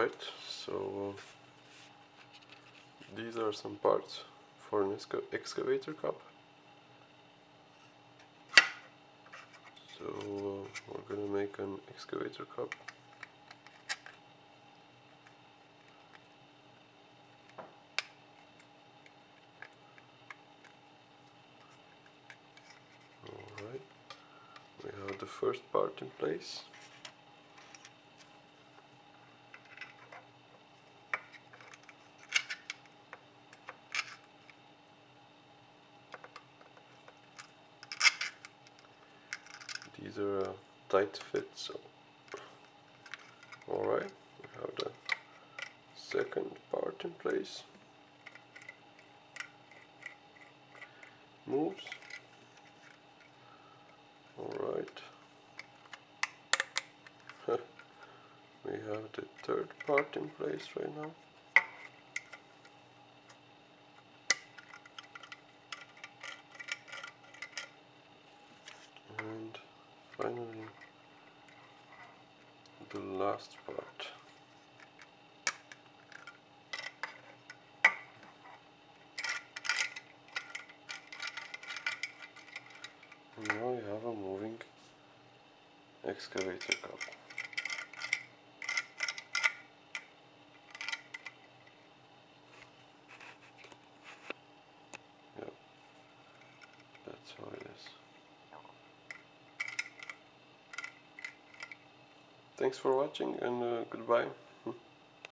Alright, so these are some parts for an excavator cup. So we're gonna make an excavator cup. Alright, we have the first part in place. These are a tight fit, so alright, we have the second part in place. Moves. Alright. We have the third part in place right now. And finally the last part. And now we have a moving excavator cup. Yep, that's how it is. Thanks for watching and goodbye.